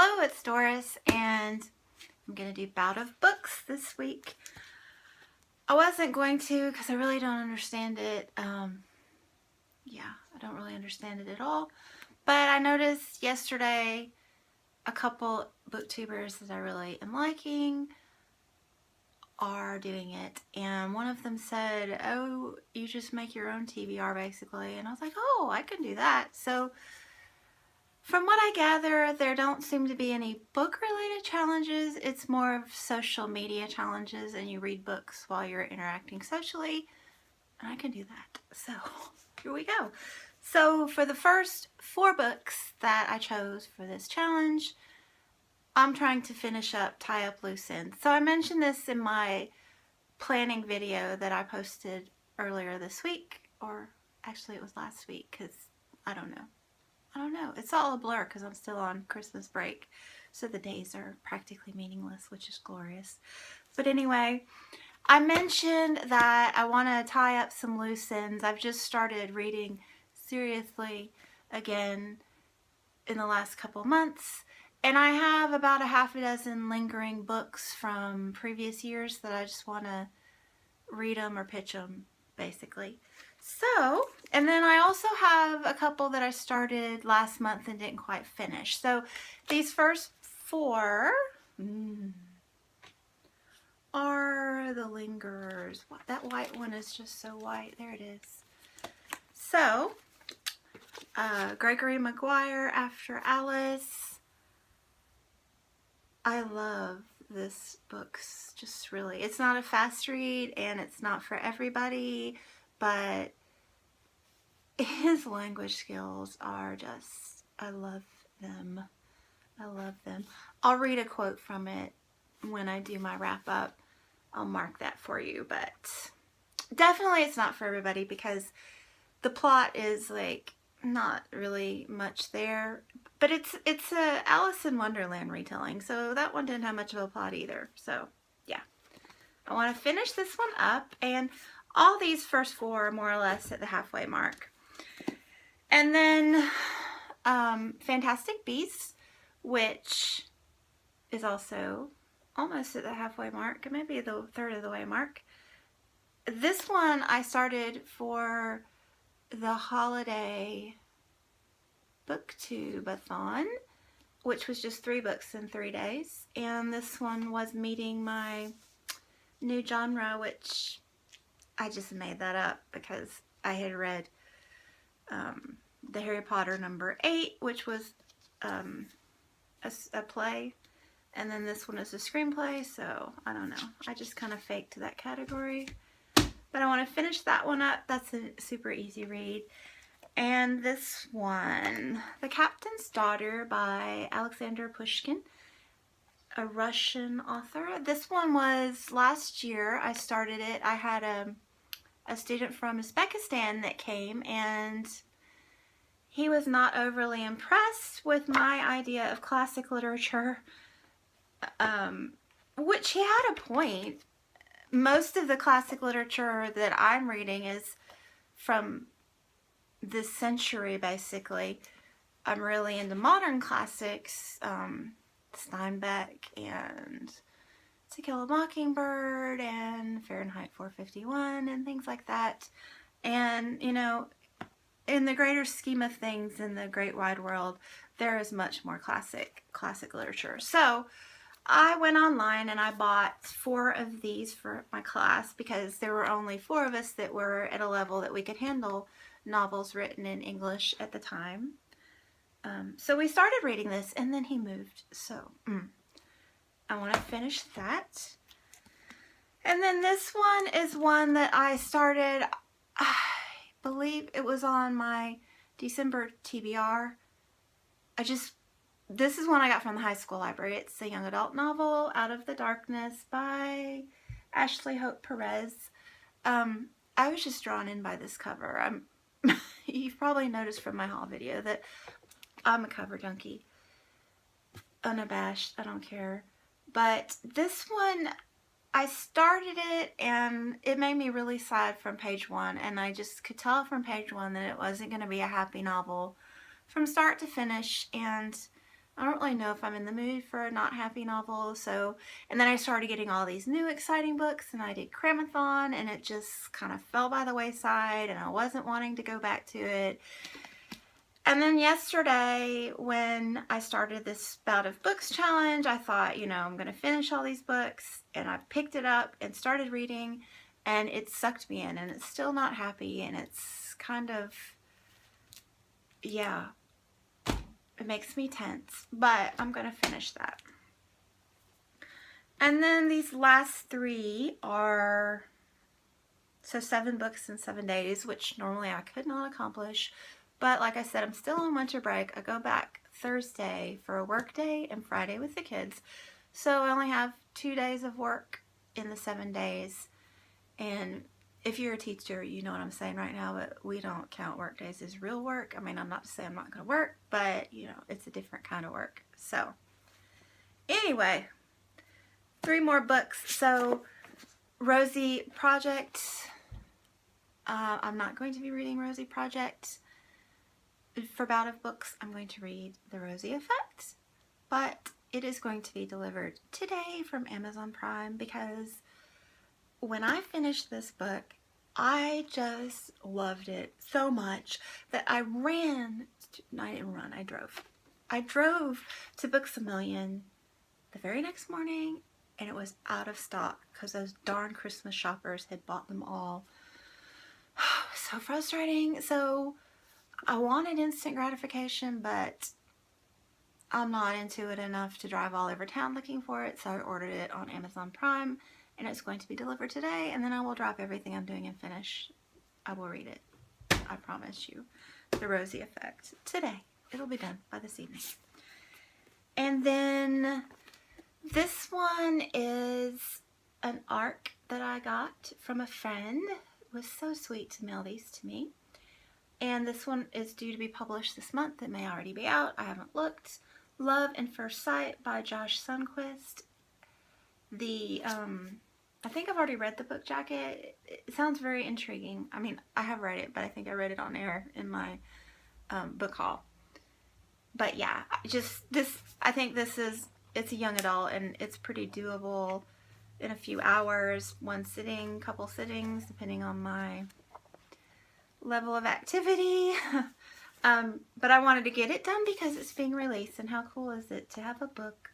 Hello, it's Doris, and I'm going to do Bout of Books this week. I wasn't going to because I really don't understand it. Yeah, I don't really understand it at all. But I noticed yesterday a couple booktubers that I really am liking are doing it. And one of them said, oh, you just make your own TBR basically. And I was like, oh, I can do that. So from what I gather, there don't seem to be any book-related challenges. It's more of social media challenges, and you read books while you're interacting socially, and I can do that. So here we go. So for the first 4 books that I chose for this challenge, I'm trying to finish up Tie Up Loose Ends. So I mentioned this in my planning video that I posted earlier this week, or actually it was last week because I don't know. It's all a blur because I'm still on Christmas break. So the days are practically meaningless, which is glorious. But anyway, I mentioned that I want to tie up some loose ends. I've just started reading seriously again in the last couple months. And I have about a half a dozen lingering books from previous years that I just want to read them or pitch them, basically. So, and then I also have a couple that I started last month and didn't quite finish. So these first 4 are the lingerers. That white one is just so white. There it is. So, Gregory Maguire, After Alice. I love this book's just really, it's not a fast read and it's not for everybody, but his language skills are just, I love them. I love them. I'll read a quote from it when I do my wrap up. I'll mark that for you, but definitely it's not for everybody because the plot is like not really much there, but it's a Alice in Wonderland retelling, so that one didn't have much of a plot either. So yeah, I want to finish this one up, and all these first 4 are more or less at the halfway mark. And then Fantastic Beasts, which is also almost at the halfway mark, maybe the 1/3 of the way mark. This one I started for the holiday booktube-a-thon, which was just 3 books in 3 days. And this one was meeting my new genre, which I just made that up because I had read the Harry Potter number 8, which was a play, and then this one is a screenplay, so I don't know. I just kind of faked that category. But I want to finish that one up. That's a super easy read. And this one, The Captain's Daughter by Alexander Pushkin, a Russian author. This one was last year. I started it. I had a student from Uzbekistan that came, and he was not overly impressed with my idea of classic literature, which he had a point. Most of the classic literature that I'm reading is from this century, basically. I'm really into modern classics, Steinbeck and To Kill a Mockingbird and Fahrenheit 451 and things like that. And, you know, in the greater scheme of things in the great wide world, there is much more classic literature. So I went online and I bought 4 of these for my class because there were only 4 of us that were at a level that we could handle novels written in English at the time. So we started reading this, and then he moved. So I want to finish that. And then this one is one that I started, I believe it was on my December TBR. This is one I got from the high school library. It's a young adult novel, Out of the Darkness by Ashley Hope Perez. I was just drawn in by this cover. You've probably noticed from my haul video that I'm a cover junkie. Unabashed, I don't care. But this one, I started it and it made me really sad from page 1, and I just could tell from page 1 that it wasn't going to be a happy novel from start to finish, and I don't really know if I'm in the mood for a not happy novel. So, and then I started getting all these new exciting books, and I did Cramathon, and it just kind of fell by the wayside, and I wasn't wanting to go back to it. And then yesterday, when I started this Bout of Books challenge, I thought, you know, I'm going to finish all these books, and I picked it up and started reading, and it sucked me in, and it's still not happy, and it's kind of, yeah, it makes me tense, but I'm going to finish that. And then these last 3 are, so 7 books in 7 days, which normally I could not accomplish. But like I said, I'm still on winter break. I go back Thursday for a work day and Friday with the kids. So I only have 2 days of work in the 7 days. And if you're a teacher, you know what I'm saying right now, but we don't count work days as real work. I mean, I'm not to say I'm not going to work, but, you know, it's a different kind of work. So anyway, 3 more books. So Rosie Project. I'm not going to be reading Rosie Project. For Bout of Books, I'm going to read The Rosie Effect, but it is going to be delivered today from Amazon Prime, because when I finished this book, I just loved it so much that I ran, no, I didn't run, I drove. I drove to Books A Million the very next morning, and it was out of stock because those darn Christmas shoppers had bought them all. So frustrating. So I wanted instant gratification, but I'm not into it enough to drive all over town looking for it, so I ordered it on Amazon Prime, and it's going to be delivered today, and then I will drop everything I'm doing and finish. I will read it. I promise you. The Rosie Effect. Today. It'll be done by this evening. And then this one is an ARC that I got from a friend. It was so sweet to mail these to me. And this one is due to be published this month. It may already be out. I haven't looked. Love and First Sight by Josh Sundquist. I think I've already read the book jacket. It sounds very intriguing. I mean, I have read it, but I think I read it on air in my book haul. But yeah, I think it's a young adult, and it's pretty doable in a few hours, one sitting, couple sittings, depending on my level of activity. But I wanted to get it done because it's being released, and how cool is it to have a book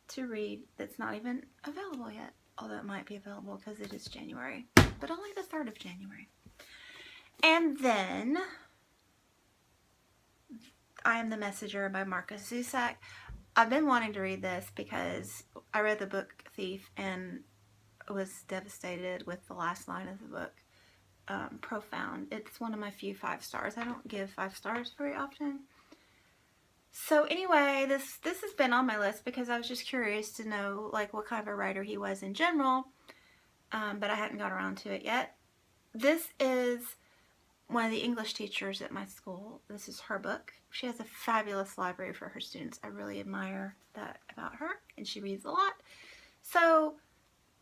to read that's not even available yet, although it might be available because it is January, but only the 3rd of January. And then I Am the Messenger by Marcus Zusak. I've been wanting to read this because I read The Book Thief and was devastated with the last line of the book. Profound. It's one of my few 5 stars. I don't give 5 stars very often. So anyway, this has been on my list because I was just curious to know like what kind of a writer he was in general, but I hadn't got around to it yet. This is one of the English teachers at my school. This is her book. She has a fabulous library for her students. I really admire that about her, and she reads a lot. So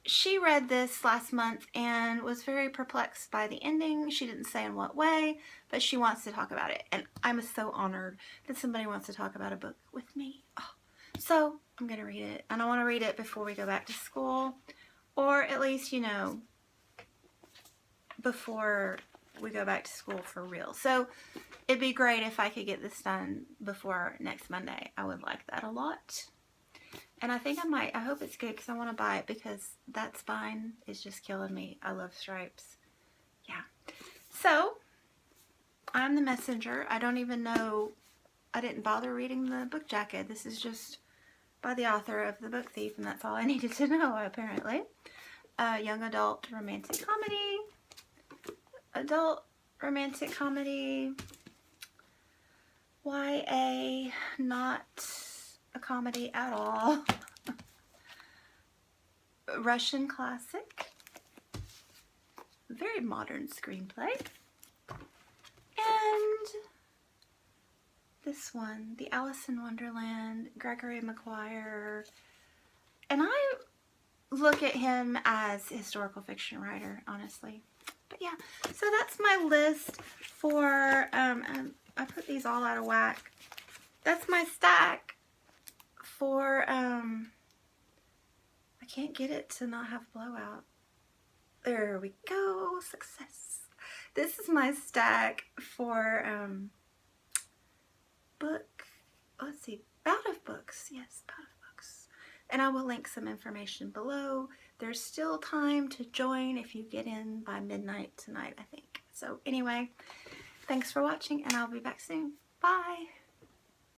she read this last month and was very perplexed by the ending. She didn't say in what way, but she wants to talk about it. And I'm so honored that somebody wants to talk about a book with me. Oh. So I'm going to read it. And I want to read it before we go back to school. Or at least, you know, before we go back to school for real. So it'd be great if I could get this done before next Monday. I would like that a lot. And I think I might. I hope it's good because I want to buy it because that spine is just killing me. I love stripes. Yeah. So, I'm the Messenger. I don't even know. I didn't bother reading the book jacket. This is just by the author of The Book Thief, and that's all I needed to know, apparently. Young adult romantic comedy. Adult romantic comedy. YA, not a comedy at all. Russian classic. Very modern screenplay. And this one, The Alice in Wonderland, Gregory Maguire. And I look at him as a historical fiction writer, honestly. But yeah, so that's my list for, I put these all out of whack. That's my stack for, I can't get it to not have blowout. There we go, success. This is my stack for let's see, Bout of Books. Yes, Bout of Books. And I will link some information below. There's still time to join if you get in by midnight tonight, I think. So anyway, thanks for watching, and I'll be back soon. Bye.